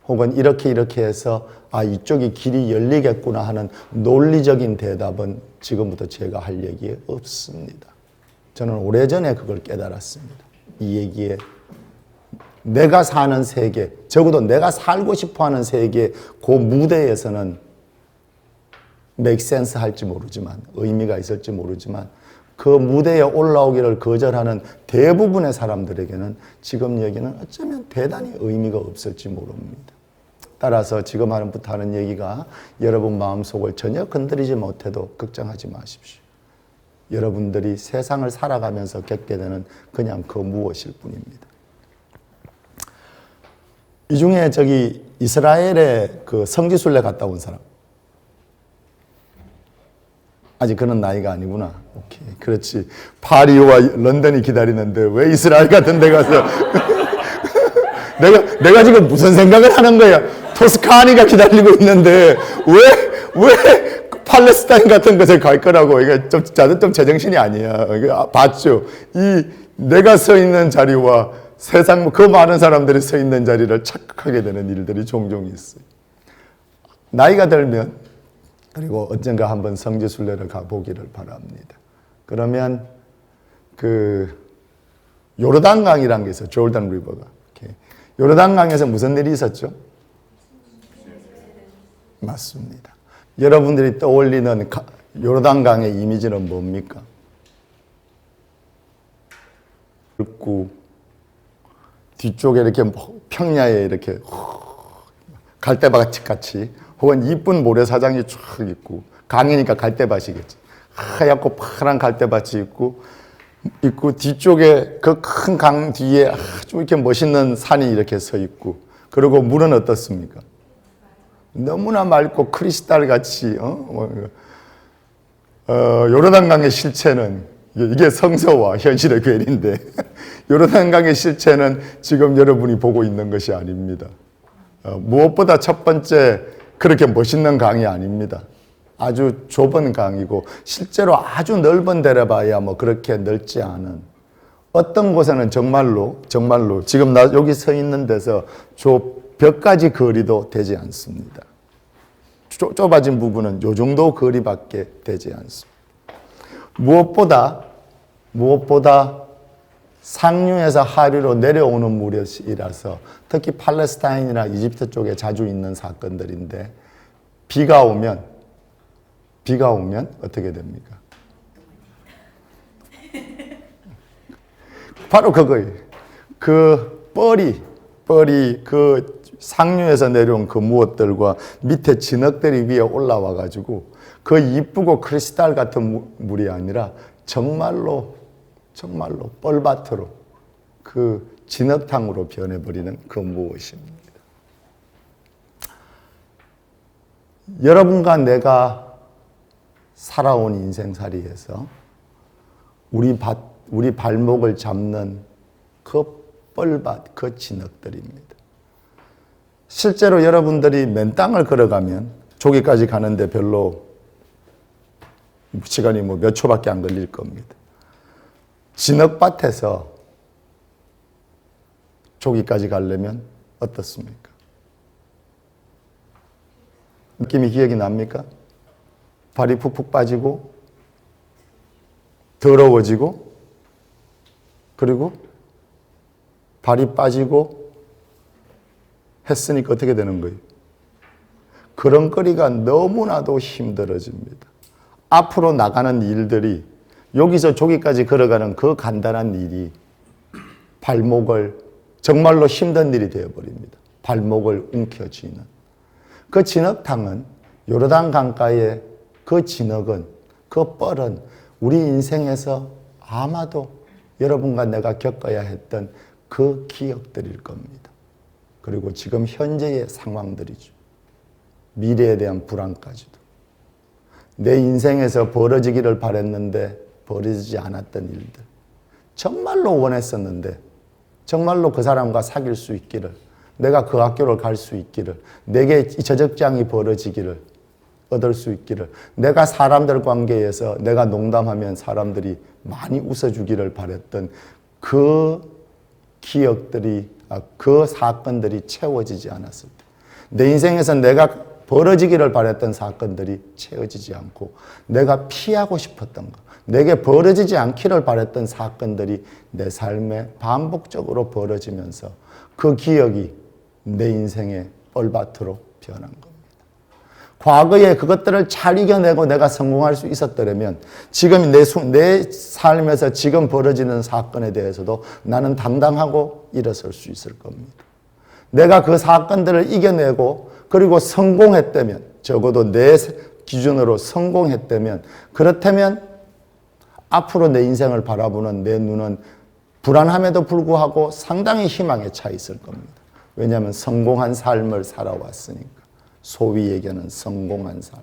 혹은 이렇게 해서 이쪽이 길이 열리겠구나 하는 논리적인 대답은 지금부터 제가 할 얘기에 없습니다. 저는 오래전에 그걸 깨달았습니다. 이 얘기에 내가 사는 세계, 적어도 내가 살고 싶어하는 세계 그 무대에서는 make sense 할지 모르지만, 의미가 있을지 모르지만 그 무대에 올라오기를 거절하는 대부분의 사람들에게는 지금 얘기는 어쩌면 대단히 의미가 없을지 모릅니다. 따라서 지금 하는부터 하는 얘기가 여러분 마음속을 전혀 건드리지 못해도 걱정하지 마십시오. 여러분들이 세상을 살아가면서 겪게 되는 그냥 그 무엇일 뿐입니다. 이 중에 저기 이스라엘에 그 성지순례 갔다 온 사람. 아직 그런 나이가 아니구나. 오케이. 그렇지. 파리와 런던이 기다리는데 왜 이스라엘 같은 데 가서 내가 지금 무슨 생각을 하는 거야? 토스카니가 기다리고 있는데 왜 팔레스타인 같은 곳에 갈 거라고. 이게 좀 제정신이 아니야. 이게 봤죠. 이 내가 서 있는 자리와 세상 그 많은 사람들이 서 있는 자리를 착각하게 되는 일들이 종종 있어요. 나이가 들면 그리고 언젠가 한번 성지순례를 가보기를 바랍니다. 그러면 그 요르단강이라는 게 있어요. 조르단 리버가. 요르단강에서 무슨 일이 있었죠? 맞습니다. 여러분들이 떠올리는 요르단강의 이미지는 뭡니까? 굵고 뒤쪽에 이렇게 평야에 이렇게 갈대밭 같이 혹은 이쁜 모래사장이 쫙 있고, 강이니까 갈대밭이겠지. 하얗고 파란 갈대밭이 있고 뒤쪽에 그 큰 강 뒤에 아주 이렇게 멋있는 산이 이렇게 서 있고, 그리고 물은 어떻습니까? 너무나 맑고 크리스탈 같이 요르단강의 실체는 이게 성서와 현실의 괴리인데 요르단강의 실체는 지금 여러분이 보고 있는 것이 아닙니다. 무엇보다 첫 번째 그렇게 멋있는 강이 아닙니다. 아주 좁은 강이고 실제로 아주 넓은 데를 봐야 뭐 그렇게 넓지 않은, 어떤 곳에는 정말로 지금 나 여기 서 있는 데서 벽까지 거리도 되지 않습니다. 좁아진 부분은 요 정도 거리밖에 되지 않습니다. 무엇보다 상류에서 하류로 내려오는 무렵이라서 특히 팔레스타인이나 이집트 쪽에 자주 있는 사건들인데, 비가 오면 어떻게 됩니까? 바로 그거예요. 그 뻘이 그 상류에서 내려온 그 무엇들과 밑에 진흙들이 위에 올라와 가지고 그 이쁘고 크리스탈 같은 물이 아니라 정말로 뻘밭으로 그 진흙탕으로 변해버리는 그 무엇입니다. 여러분과 내가 살아온 인생살이에서 우리 발목을 잡는 그 뻘밭, 그 진흙들입니다. 실제로 여러분들이 맨 땅을 걸어가면 저기까지 가는데 별로 시간이 몇 초밖에 안 걸릴 겁니다. 진흙밭에서 저기까지 가려면 어떻습니까? 느낌이 기억이 납니까? 발이 푹푹 빠지고 더러워지고, 그리고 발이 빠지고 했으니까 어떻게 되는 거예요? 걸음걸이가 너무나도 힘들어집니다. 앞으로 나가는 일들이, 여기서 저기까지 걸어가는 그 간단한 일이 발목을, 정말로 힘든 일이 되어버립니다. 발목을 움켜쥐는. 그 진흙탕은, 요르단 강가의 그 진흙은, 그 뻘은 우리 인생에서 아마도 여러분과 내가 겪어야 했던 그 기억들일 겁니다. 그리고 지금 현재의 상황들이죠. 미래에 대한 불안까지도. 내 인생에서 벌어지기를 바랬는데 벌어지지 않았던 일들. 정말로 원했었는데, 정말로 그 사람과 사귈 수 있기를, 내가 그 학교를 갈 수 있기를, 내게 저 적장이 벌어지기를, 얻을 수 있기를, 내가 사람들 관계에서 내가 농담하면 사람들이 많이 웃어주기를 바랬던 그 기억들이, 그 사건들이 채워지지 않았을 때, 내 인생에서 내가 벌어지기를 바랬던 사건들이 채워지지 않고 내가 피하고 싶었던 것, 내게 벌어지지 않기를 바랬던 사건들이 내 삶에 반복적으로 벌어지면서 그 기억이 내 인생의 뻘밭으로 변한 겁니다. 과거에 그것들을 잘 이겨내고 내가 성공할 수 있었더라면 지금 내 삶에서 지금 벌어지는 사건에 대해서도 나는 당당하고 일어설 수 있을 겁니다. 내가 그 사건들을 이겨내고 그리고 성공했다면, 적어도 내 기준으로 성공했다면, 그렇다면 앞으로 내 인생을 바라보는 내 눈은 불안함에도 불구하고 상당히 희망에 차 있을 겁니다. 왜냐하면 성공한 삶을 살아왔으니까. 소위 얘기하는 성공한 삶.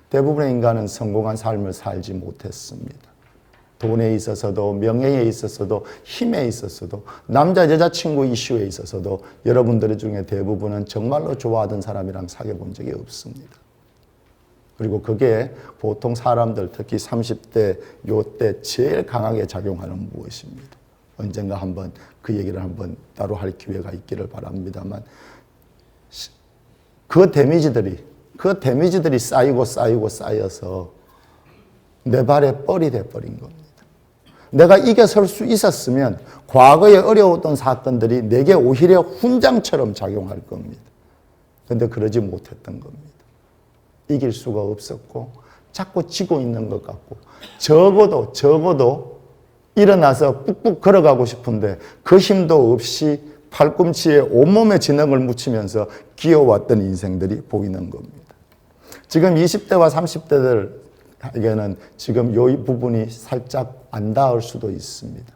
대부분의 인간은 성공한 삶을 살지 못했습니다. 돈에 있어서도, 명예에 있어서도, 힘에 있어서도, 남자 여자친구 이슈에 있어서도 여러분들 중에 대부분은 정말로 좋아하던 사람이랑 사귀어 본 적이 없습니다. 그리고 그게 보통 사람들, 특히 30대 요때 제일 강하게 작용하는 무엇입니다. 언젠가 한번 그 얘기를 한번 따로 할 기회가 있기를 바랍니다만, 그 데미지들이 쌓여서 내 발에 뻘이 돼버린 겁니다. 내가 이겨설 수 있었으면 과거에 어려웠던 사건들이 내게 오히려 훈장처럼 작용할 겁니다. 그런데 그러지 못했던 겁니다. 이길 수가 없었고 자꾸 지고 있는 것 같고 적어도 일어나서 꾹꾹 걸어가고 싶은데 그 힘도 없이 팔꿈치에 온몸의 지능을 묻히면서 기어왔던 인생들이 보이는 겁니다. 지금 20대와 30대들에게는 지금 이 부분이 살짝 안 닿을 수도 있습니다.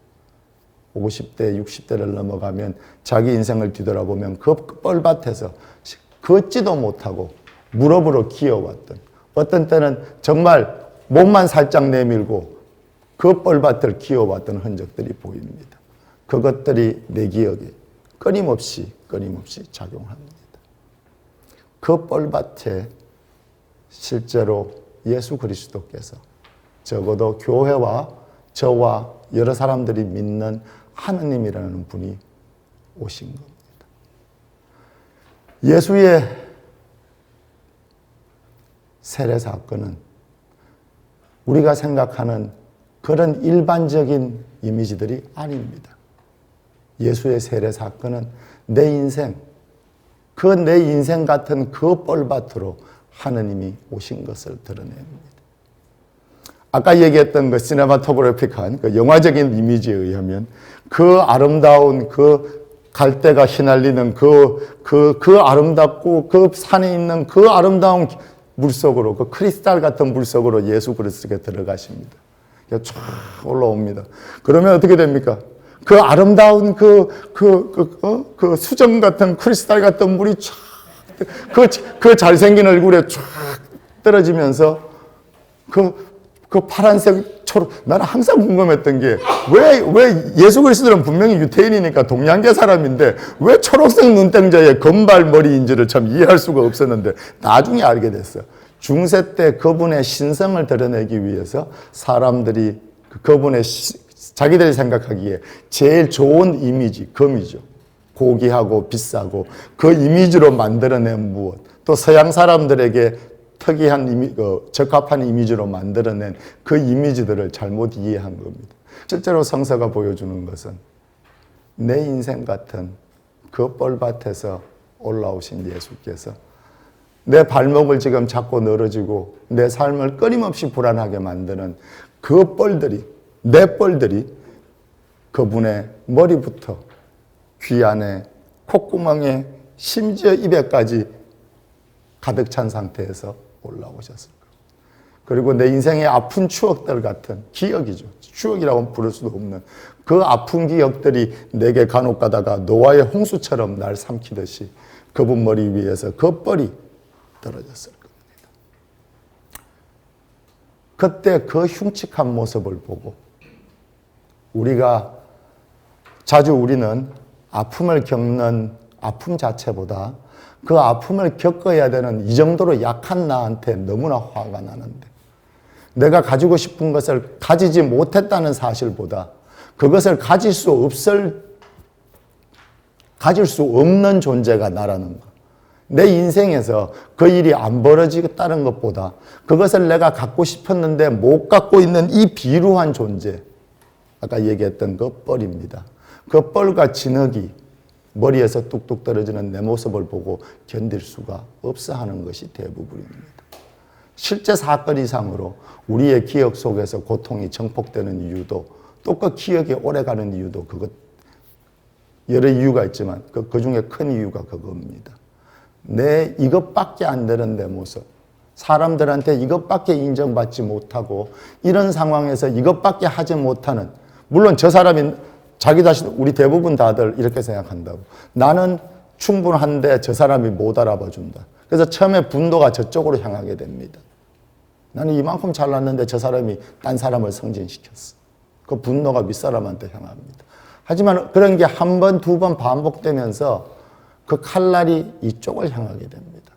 50대, 60대를 넘어가면 자기 인생을 뒤돌아보면 그 뻘밭에서 걷지도 못하고 무릎으로 기어왔던, 어떤 때는 정말 목만 살짝 내밀고 그 뻘밭을 기어왔던 흔적들이 보입니다. 그것들이 내 기억에 끊임없이 작용합니다. 그 뻘밭에 실제로 예수 그리스도께서 적어도 교회와 저와 여러 사람들이 믿는 하느님이라는 분이 오신 겁니다. 예수의 세례 사건은 우리가 생각하는 그런 일반적인 이미지들이 아닙니다. 예수의 세례 사건은 내 인생 같은 그 뻘밭으로 하느님이 오신 것을 드러냅니다. 아까 얘기했던 그 시네마토그래픽한 그 영화적인 이미지에 의하면 그 아름다운 그 갈대가 휘날리는 그 아름답고 그 산에 있는 그 아름다운 물속으로, 그 크리스탈 같은 물속으로 예수 그리스도가 들어가십니다. 쫙 올라옵니다. 그러면 어떻게 됩니까? 그 아름다운 그 수정 같은 크리스탈 같은 물이 쫙, 그 잘생긴 얼굴에 쫙 떨어지면서 그 파란색 초록, 나는 항상 궁금했던 게 왜 예수 그리스도는 분명히 유태인이니까 동양계 사람인데 왜 초록색 눈동자에 금발 머리인지를 참 이해할 수가 없었는데 나중에 알게 됐어요. 중세 때 그분의 신성을 드러내기 위해서 사람들이 그분의 자기들이 생각하기에 제일 좋은 이미지, 금이죠. 고귀하고 비싸고 그 이미지로 만들어낸 무엇, 또 서양 사람들에게 특이한 적합한 이미지로 만들어낸 그 이미지들을 잘못 이해한 겁니다. 실제로 성서가 보여주는 것은 내 인생 같은 그 뻘밭에서 올라오신 예수께서 내 발목을 지금 잡고 늘어지고 내 삶을 끊임없이 불안하게 만드는 그 뻘들이, 내 뻘들이 그분의 머리부터 귀 안에, 콧구멍에, 심지어 입에까지 가득 찬 상태에서 올라오셨을 거예요. 그리고 내 인생의 아픈 추억들 같은 기억이죠. 추억이라고 부를 수도 없는 그 아픈 기억들이 내게 간혹 가다가 노아의 홍수처럼 날 삼키듯이 그분 머리 위에서 그 뻘이 떨어졌을 겁니다. 그때 그 흉측한 모습을 보고 우리는 아픔을 겪는 아픔 자체보다 그 아픔을 겪어야 되는 이 정도로 약한 나한테 너무나 화가 나는데 내가 가지고 싶은 것을 가지지 못했다는 사실보다 그것을 가질 수 없는 존재가 나라는 것. 내 인생에서 그 일이 안 벌어지겠다는 것보다 그것을 내가 갖고 싶었는데 못 갖고 있는 이 비루한 존재, 아까 얘기했던 그 뻘입니다. 그 뻘과 진흙이 머리에서 뚝뚝 떨어지는 내 모습을 보고 견딜 수가 없어 하는 것이 대부분입니다. 실제 사건 이상으로 우리의 기억 속에서 고통이 정폭되는 이유도 또 그 기억이 오래가는 이유도 그것 여러 이유가 있지만 그 중에 큰 이유가 그겁니다. 내 이것밖에 안 되는 내 모습, 사람들한테 이것밖에 인정받지 못하고 이런 상황에서 이것밖에 하지 못하는, 물론 저 사람이 자기 자신, 우리 대부분 다들 이렇게 생각한다고. 나는 충분한데 저 사람이 못 알아봐 준다. 그래서 처음에 분노가 저쪽으로 향하게 됩니다. 나는 이만큼 잘났는데 저 사람이 딴 사람을 승진시켰어. 그 분노가 윗사람한테 향합니다. 하지만 그런 게 한 번, 두 번 반복되면서 그 칼날이 이쪽을 향하게 됩니다.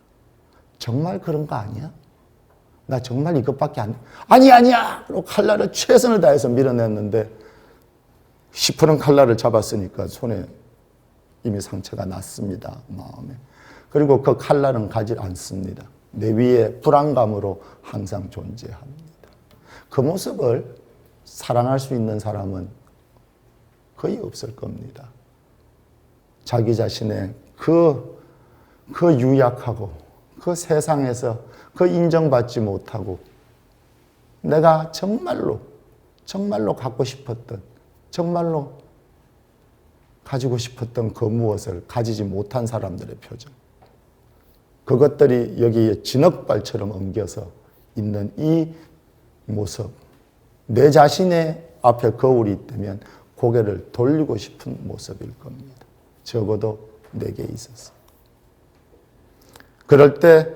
정말 그런 거 아니야? 나 정말 이것밖에 안 돼. 아니야! 그리고 칼날을 최선을 다해서 밀어냈는데 시퍼런 칼날을 잡았으니까 손에 이미 상처가 났습니다. 마음에. 그리고 그 칼날은 가지 않습니다. 내 위에 불안감으로 항상 존재합니다. 그 모습을 사랑할 수 있는 사람은 거의 없을 겁니다. 자기 자신의 그 유약하고 그 세상에서 그 인정받지 못하고 내가 정말로 갖고 싶었던, 정말로 가지고 싶었던 그 무엇을 가지지 못한 사람들의 표정. 그것들이 여기에 진흙발처럼 엉겨서 있는 이 모습. 내 자신의 앞에 거울이 있다면 고개를 돌리고 싶은 모습일 겁니다. 적어도 내게 있었어. 그럴 때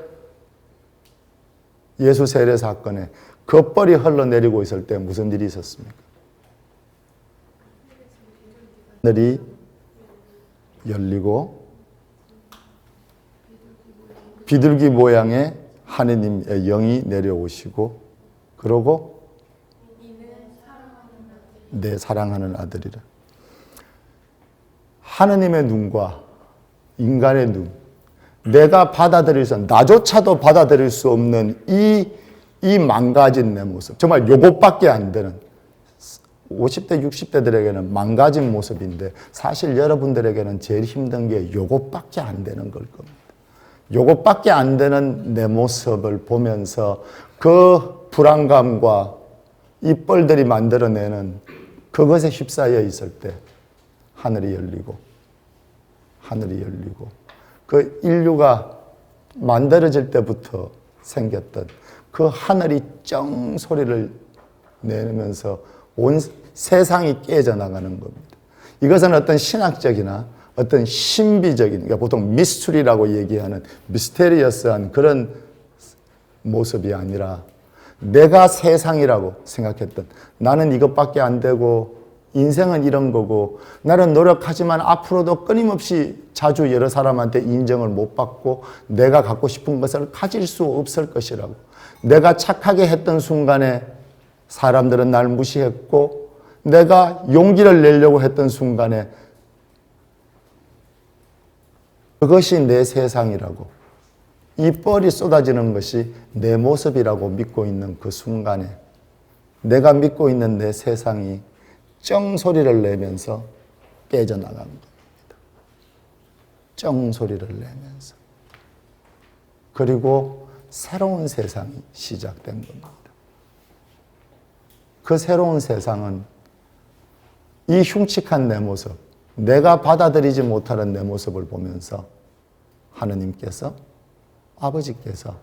예수 세례 사건에 겉벌이 흘러내리고 있을 때 무슨 일이 있었습니까? 하늘이 열리고 비둘기 모양의 하느님의 영이 내려오시고 그러고 내 사랑하는 아들이라. 하느님의 눈과 인간의 눈, 내가 받아들일 수, 나조차도 받아들일 수 없는 이 망가진 내 모습, 정말 요것밖에 안 되는 50대, 60대들에게는 망가진 모습인데 사실 여러분들에게는 제일 힘든 게 요것밖에 안 되는 걸 겁니다. 요것밖에 안 되는 내 모습을 보면서 그 불안감과 이 뻘들이 만들어내는 그것에 휩싸여 있을 때 하늘이 열리고 그 인류가 만들어질 때부터 생겼던 그 하늘이 쩡 소리를 내면서 온 세상이 깨져나가는 겁니다. 이것은 어떤 신학적이나 어떤 신비적인, 그러니까 보통 미스터리라고 얘기하는 미스테리어스한 그런 모습이 아니라 내가 세상이라고 생각했던, 나는 이것밖에 안 되고 인생은 이런 거고 나는 노력하지만 앞으로도 끊임없이 자주 여러 사람한테 인정을 못 받고 내가 갖고 싶은 것을 가질 수 없을 것이라고, 내가 착하게 했던 순간에 사람들은 날 무시했고 내가 용기를 내려고 했던 순간에 그것이 내 세상이라고, 이 뻘이 쏟아지는 것이 내 모습이라고 믿고 있는 그 순간에 내가 믿고 있는 내 세상이 쩡 소리를 내면서 깨져나간 겁니다. 쩡 소리를 내면서. 그리고 새로운 세상이 시작된 겁니다. 그 새로운 세상은 이 흉측한 내 모습, 내가 받아들이지 못하는 내 모습을 보면서 하느님께서, 아버지께서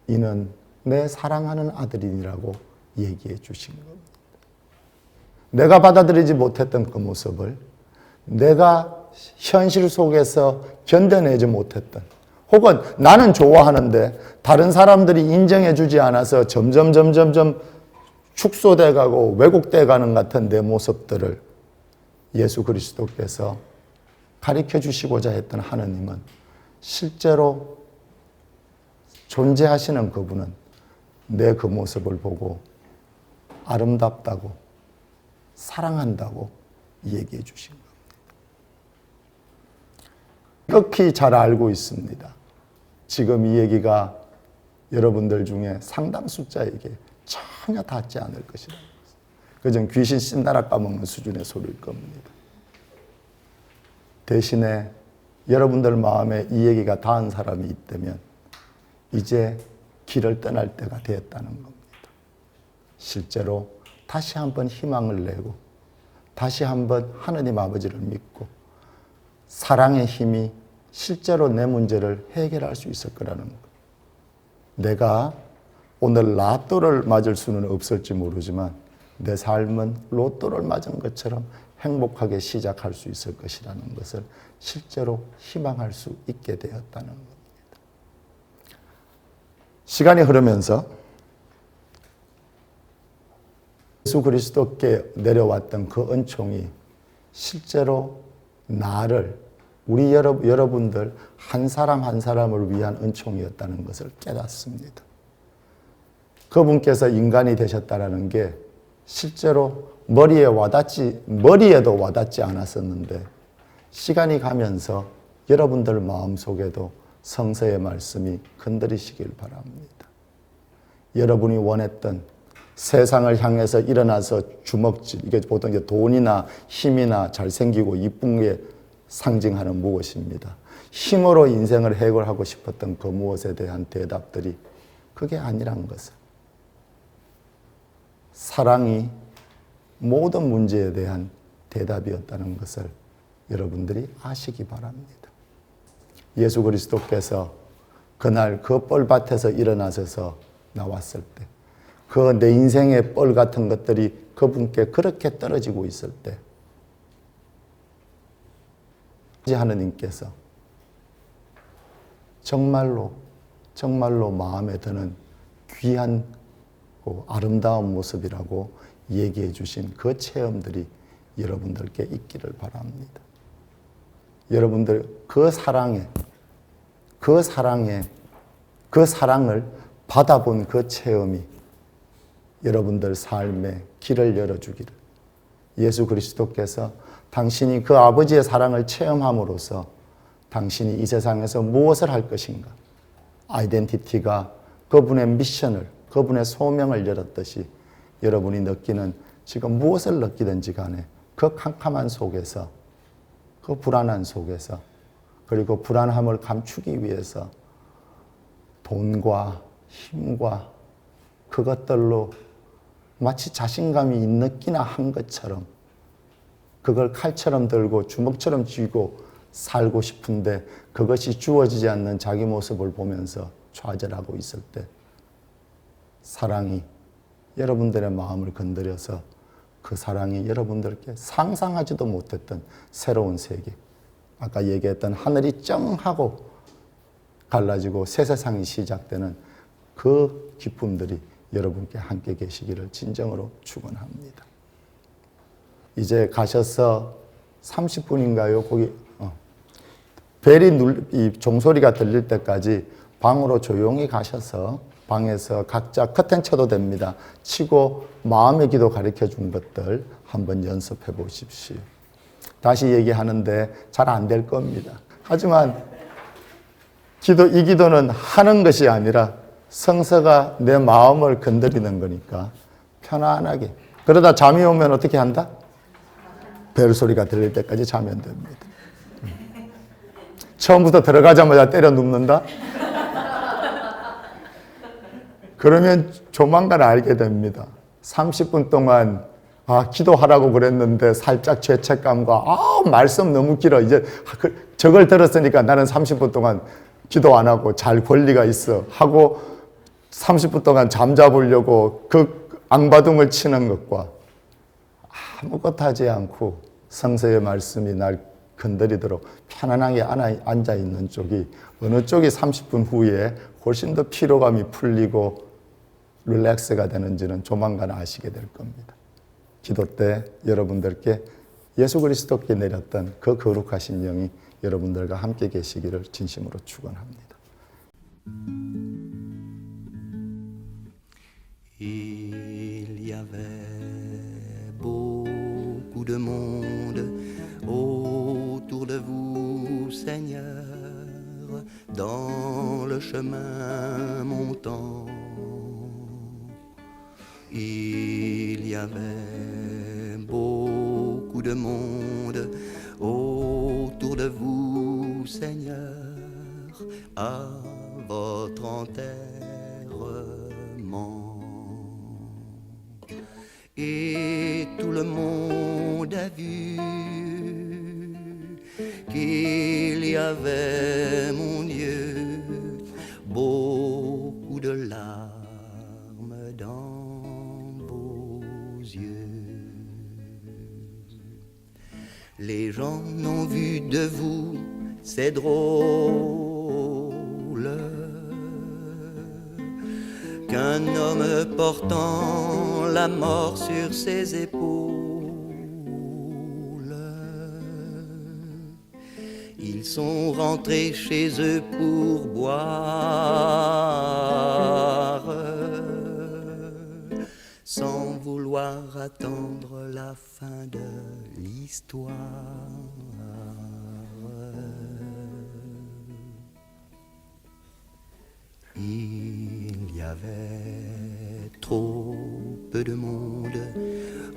이는 내 사랑하는 아들이라고 얘기해 주신 겁니다. 내가 받아들이지 못했던 그 모습을, 내가 현실 속에서 견뎌내지 못했던, 혹은 나는 좋아하는데 다른 사람들이 인정해 주지 않아서 점점 축소돼 가고 왜곡돼 가는 같은 내 모습들을 예수 그리스도께서 가르쳐 주시고자 했던 하느님은 실제로 존재하시는 그분은 내 그 모습을 보고 아름답다고 사랑한다고 얘기해 주신 겁니다. 극히 잘 알고 있습니다. 지금 이 얘기가 여러분들 중에 상당수자에게 전혀 닿지 않을 것이다. 그전 귀신 씬다락 까먹는 수준의 소리일 겁니다. 대신에 여러분들 마음에 이 얘기가 닿은 사람이 있다면 이제 길을 떠날 때가 되었다는 겁니다. 실제로 다시 한번 희망을 내고 다시 한번 하느님 아버지를 믿고 사랑의 힘이 실제로 내 문제를 해결할 수 있을 거라는 것. 내가 오늘 라또를 맞을 수는 없을지 모르지만 내 삶은 로또를 맞은 것처럼 행복하게 시작할 수 있을 것이라는 것을 실제로 희망할 수 있게 되었다는 겁니다. 시간이 흐르면서 예수 그리스도께 내려왔던 그 은총이 실제로 나를, 우리 여러분들 한 사람 한 사람을 위한 은총이었다는 것을 깨닫습니다. 그분께서 인간이 되셨다는 게 실제로 머리에도 와닿지 않았었는데 시간이 가면서 여러분들 마음속에도 성서의 말씀이 건드리시길 바랍니다. 여러분이 원했던 세상을 향해서 일어나서 주먹질, 이게 보통 이제 돈이나 힘이나 잘생기고 이쁜 게 상징하는 무엇입니다. 힘으로 인생을 해결하고 싶었던 그 무엇에 대한 대답들이 그게 아니란 것을. 사랑이 모든 문제에 대한 대답이었다는 것을 여러분들이 아시기 바랍니다. 예수 그리스도께서 그날 그 뻘밭에서 일어나셔서 나왔을 때, 그 내 인생의 뻘 같은 것들이 그분께 그렇게 떨어지고 있을 때, 하느님께서 정말로 마음에 드는 귀한 아름다운 모습이라고 얘기해 주신 그 체험들이 여러분들께 있기를 바랍니다. 여러분들 그 사랑을 받아본 그 체험이 여러분들 삶에 길을 열어주기를, 예수 그리스도께서 당신이 그 아버지의 사랑을 체험함으로써 당신이 이 세상에서 무엇을 할 것인가, 아이덴티티가 그분의 미션을, 그분의 소명을 열었듯이 여러분이 느끼는, 지금 무엇을 느끼든지 간에 그 캄캄한 속에서, 그 불안한 속에서, 그리고 불안함을 감추기 위해서 돈과 힘과 그것들로 마치 자신감이 느끼나 한 것처럼 그걸 칼처럼 들고 주먹처럼 쥐고 살고 싶은데 그것이 주어지지 않는 자기 모습을 보면서 좌절하고 있을 때 사랑이 여러분들의 마음을 건드려서 그 사랑이 여러분들께 상상하지도 못했던 새로운 세계, 아까 얘기했던 하늘이 쩡 하고 갈라지고 새 세상이 시작되는 그 기쁨들이 여러분께 함께 계시기를 진정으로 축원합니다. 이제 가셔서 30분인가요? 거기 벨이 이 종소리가 들릴 때까지 방으로 조용히 가셔서 방에서 각자 커튼 쳐도 됩니다. 치고 마음의 기도 가르쳐 준 것들 한번 연습해 보십시오. 다시 얘기하는데 잘 안 될 겁니다. 하지만 이 기도는 하는 것이 아니라 성서가 내 마음을 건드리는 거니까 편안하게. 그러다 잠이 오면 어떻게 한다? 벨 소리가 들릴 때까지 자면 됩니다. 처음부터 들어가자마자 때려 눕는다? 그러면 조만간 알게 됩니다. 30분 동안 기도하라고 그랬는데 살짝 죄책감과 말씀 너무 길어. 이제 저걸 들었으니까 나는 30분 동안 기도 안 하고 잘 권리가 있어 하고 30분 동안 잠자보려고 그 앙바둥을 치는 것과 아무것도 하지 않고 성서의 말씀이 날 건드리도록 편안하게 앉아있는 쪽이, 어느 쪽이 30분 후에 훨씬 더 피로감이 풀리고 릴렉스가 되는지는 조만간 아시게 될 겁니다. 기도 때 여러분들께 예수 그리스도께 내렸던 그 거룩하신 영이 여러분들과 함께 계시기를 진심으로 축원합니다. Il y avait beaucoup de monde autour de vous, Seigneur, dans le chemin montant. Il y avait beaucoup de monde autour autour de vous, Seigneur, à votre enterrement. Et tout le monde a vu qu'il y avait, mon Dieu, beaucoup de larmes dans vos yeux. Les gens n'ont vu de vous, c'est drôle, qu'un homme portant la mort sur ses épaules. Ils sont rentrés chez eux pour boire, sans vouloir attendre la fin de l'histoire. Il y avait trop peu de monde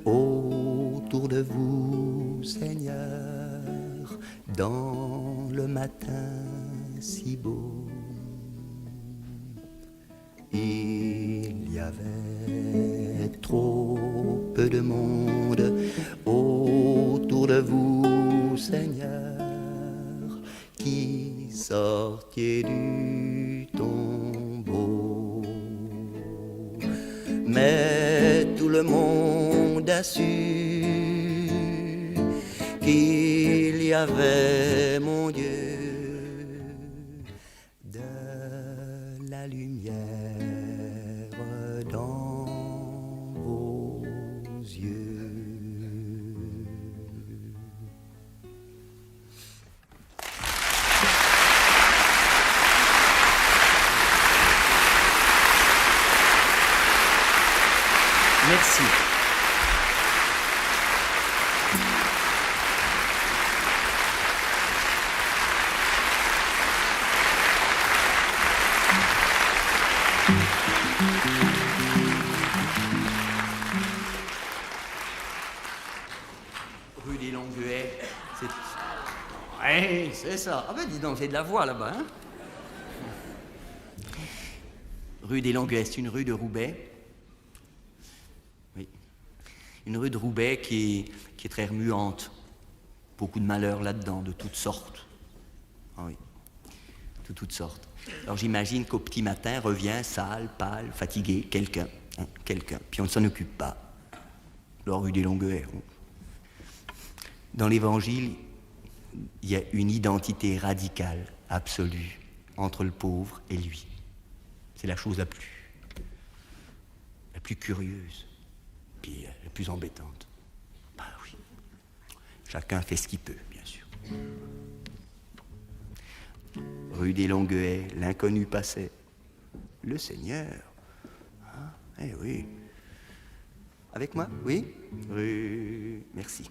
autour de vous, Seigneur, dans le matin si beau. Il y avait trop peu de monde autour de vous, Seigneur, qui sortiez du tombeau. Mais tout le monde a su qu'il y avait, mon Dieu, de la lumière dans vos yeux. Merci. Rue des Longueuils, c'est... Ouais, c'est ça. Ah ben dis donc, j'ai de la voix là-bas, hein. Rue des Longueuils, c'est une rue de Roubaix. Oui. Une rue de Roubaix qui est très remuante. Beaucoup de malheurs là-dedans, de toutes sortes. Ah oui, de toutes sortes. Alors j'imagine qu'au petit matin revient sale, pâle, fatigué, quelqu'un. Hein, quelqu'un. Puis on ne s'en occupe pas. La rue des Longueuils. Dans l'Évangile, il y a une identité radicale, absolue, entre le pauvre et lui. C'est la chose la plus curieuse, puis la plus embêtante. Ben oui. Chacun fait ce qu'il peut, bien sûr. Rue des Longueuils, l'inconnu passait. Le Seigneur. Ah, eh oui. Avec moi? Oui? Rue... Merci.